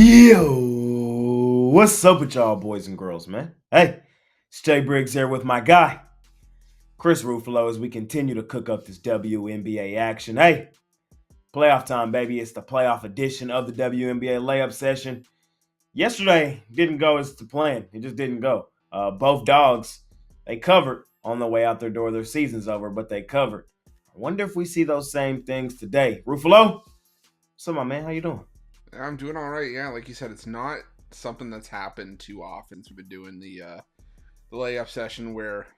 Yo, what's up with y'all boys and girls, man? Hey, it's Jay Briggs here with my guy, Chris Ruffolo, as we continue to cook up this WNBA action. Hey, playoff time, baby. It's the playoff edition of the WNBA layup session. Yesterday didn't go as to plan. It just didn't go. Both dogs, they covered on the way out their door. Their season's over, but they covered. I wonder if we see those same things today. Ruffalo, what's up, my man? How you doing? I'm doing all right. Yeah, like you said, it's not something that's happened too often. So we've been doing the layup session where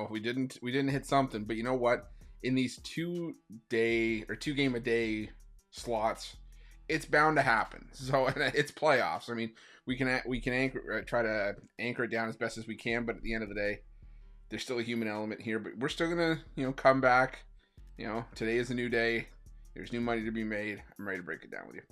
we didn't hit something, but you know what? In these 2 day or 2 game a day slots, it's bound to happen. So it's playoffs. I mean, we can anchor, try to anchor it down as best as we can, but at the end of the day, there's still a human element here. But we're still gonna come back. Today is a new day. There's new money to be made. I'm ready to break it down with you.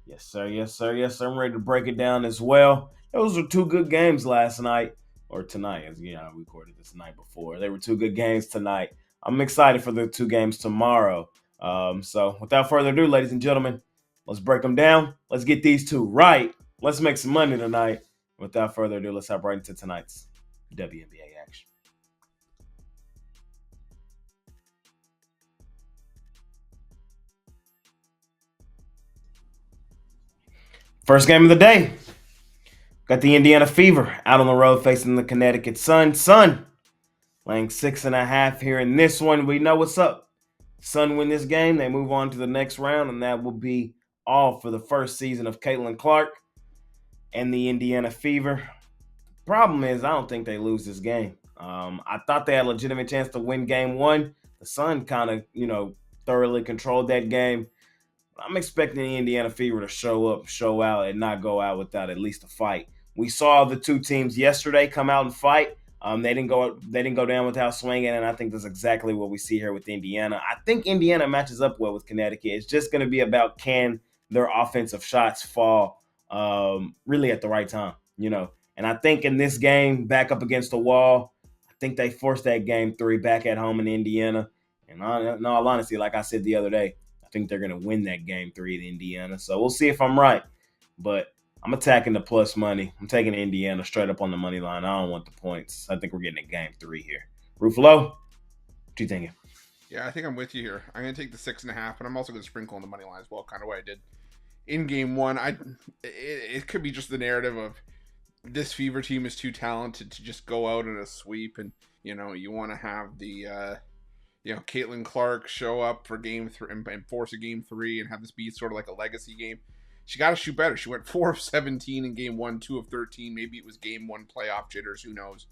Yes, sir. Yes, sir. Yes, sir. I'm ready to break it down as well. Those were two good games last night, or tonight, as I recorded this the night before. They were two good games tonight. I'm excited for the two games tomorrow. So, without further ado, ladies and gentlemen, let's break them down. Let's get these two right. Let's make some money tonight. Without further ado, let's hop right into tonight's WNBA action. First game of the day. Got the Indiana Fever out on the road facing the Connecticut Sun. Sun laying 6.5 here in this one. We know what's up. Sun win this game. They move on to the next round, and that will be all for the first season of Caitlin Clark and the Indiana Fever. Problem is, I don't think they lose this game. I thought they had a legitimate chance to win game one. The Sun kind of, thoroughly controlled that game. I'm expecting the Indiana Fever to show up, show out, and not go out without at least a fight. We saw the two teams yesterday come out and fight. They didn't go down without swinging, and I think that's exactly what we see here with Indiana. I think Indiana matches up well with Connecticut. It's just going to be about can their offensive shots fall really at the right time, And I think in this game, back up against the wall, I think they forced that game 3 back at home in Indiana. And in all honesty, like I said the other day, I think they're going to win that game 3 in Indiana. So we'll see if I'm right. But I'm attacking the plus money. I'm taking Indiana straight up on the money line. I don't want the points. I think we're getting a game 3 here. Ruffalo, what you thinking? Yeah, I think I'm with you here. I'm gonna take the 6.5, but I'm also gonna sprinkle on the money line as well, kind of way I did in game one. It could be just the narrative of this Fever team is too talented to just go out in a sweep, and you want to have the Caitlin Clark show up for game 3 and force a game 3 and have this be sort of like a legacy game. She got to shoot better. She went 4 of 17 in game 1, 2 of 13. Maybe it was game 1 playoff jitters. Who knows?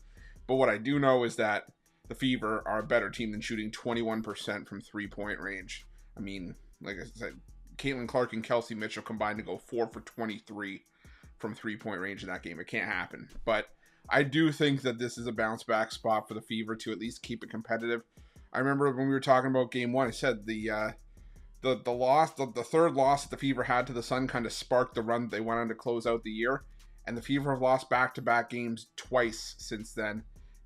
But what I do know is that the Fever are a better team than shooting 21% from 3-point range. I mean, like I said, Caitlin Clark and Kelsey Mitchell combined to go 4 for 23 from 3-point range in that game. It can't happen. But I do think that this is a bounce back spot for the Fever to at least keep it competitive. I remember when we were talking about game 1, I said the loss, the third loss that the Fever had to the Sun kind of sparked the run that they went on to close out the year. And the Fever have lost back-to-back games twice since then,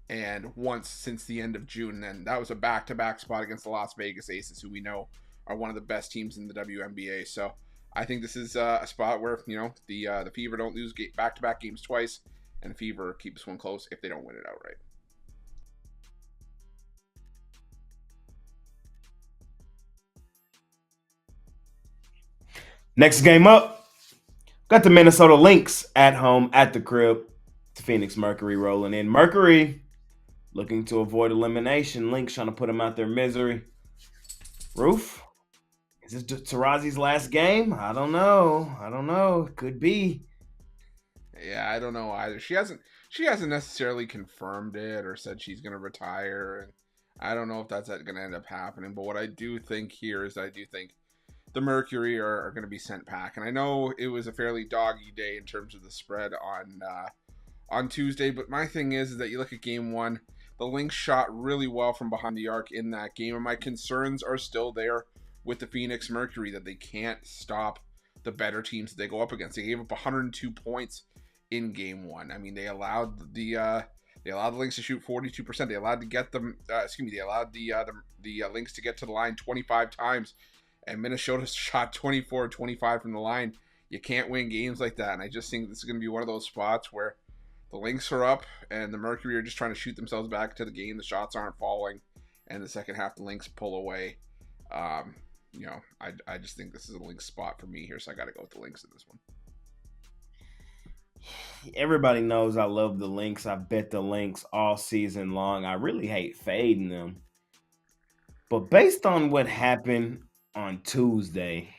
and once since the end of June. And then that was a back-to-back spot against the Las Vegas Aces, who we know are one of the best teams in the WNBA. So I think this is a spot where the Fever don't lose back-to-back games twice, and the Fever keeps one close if they don't win it outright. Next game up, got the Minnesota Lynx at home at the crib. The Phoenix Mercury rolling in. Mercury looking to avoid elimination. Lynx trying to put them out their misery. Roof, is this Tarazi's last game? I don't know. Could be. Yeah, I don't know either. She hasn't necessarily confirmed it or said she's going to retire, and I don't know if that's going to end up happening. But what I do think here is that I do think the Mercury are going to be sent back. And I know it was a fairly doggy day in terms of the spread on Tuesday, but my thing is that you look at game 1, the Lynx shot really well from behind the arc in that game, and my concerns are still there with the Phoenix Mercury that they can't stop the better teams that they go up against. They gave up 102 points in game 1. I mean, they allowed the Lynx to shoot 42%. They allowed to get them. They allowed the Lynx to get to the line 25 times. And Minnesota shot 24-25 from the line. you can't win games like that. And I just think this is going to be one of those spots where the Lynx are up and the Mercury are just trying to shoot themselves back to the game. The shots aren't falling, and the second half the Lynx pull away. I just think this is a Lynx spot for me here, so I got to go with the Lynx in this one. Everybody knows I love the Lynx. I bet the Lynx all season long. I really hate fading them. But based on what happened on Tuesday,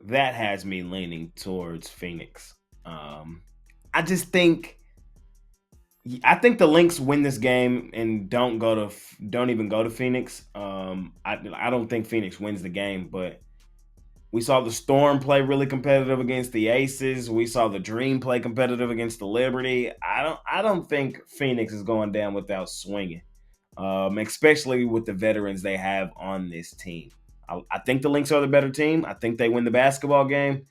that has me leaning towards Phoenix. I just think the Lynx win this game and don't even go to Phoenix. I don't think Phoenix wins the game, but we saw the Storm play really competitive against the Aces. We saw the Dream play competitive against the Liberty. I don't think Phoenix is going down without swinging, especially with the veterans they have on this team. I think the Lynx are the better team. I think they win the basketball game.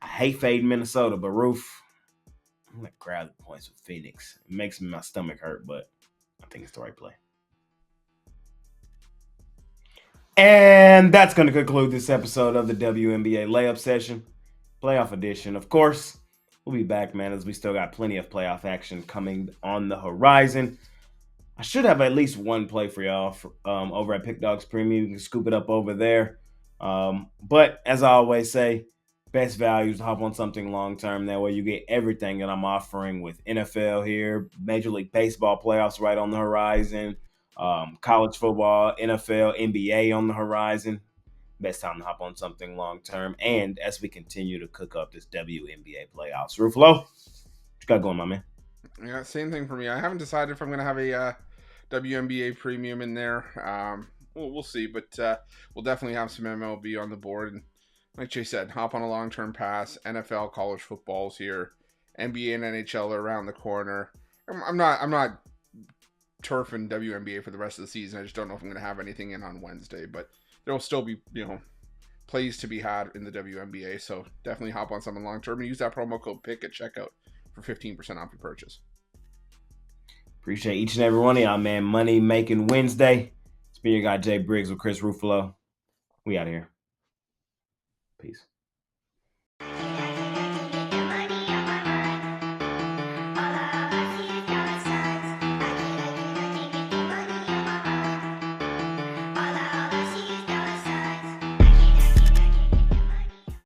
I hate fading Minnesota, but Roof, I'm going to grab the points with Phoenix. It makes my stomach hurt, but I think it's the right play. And that's going to conclude this episode of the WNBA Layup Session, playoff edition. Of course, we'll be back, man, as we still got plenty of playoff action coming on the horizon. I should have at least one play for y'all over at Pickdawgz Premium. You can scoop it up over there. But as I always say, best values, hop on something long-term. That way you get everything that I'm offering with NFL here, Major League Baseball playoffs right on the horizon, college football, NFL, NBA on the horizon. Best time to hop on something long-term. And as we continue to cook up this WNBA playoffs. Ruffolo, what you got going, my man? Yeah, same thing for me. I haven't decided if I'm going to have a WNBA premium in there. We'll see, but we'll definitely have some MLB on the board. And like Jay said, hop on a long-term pass. NFL, college football's here. NBA and NHL are around the corner. I'm not turfing WNBA for the rest of the season. I just don't know if I'm going to have anything in on Wednesday, but there will still be, plays to be had in the WNBA. So definitely hop on something long-term and use that promo code PICK at checkout for 15% off your purchase. Appreciate each and every one of y'all, man. Money Making Wednesday. It's been your guy, Jay Briggs with Chris Ruffolo. We out here. Peace.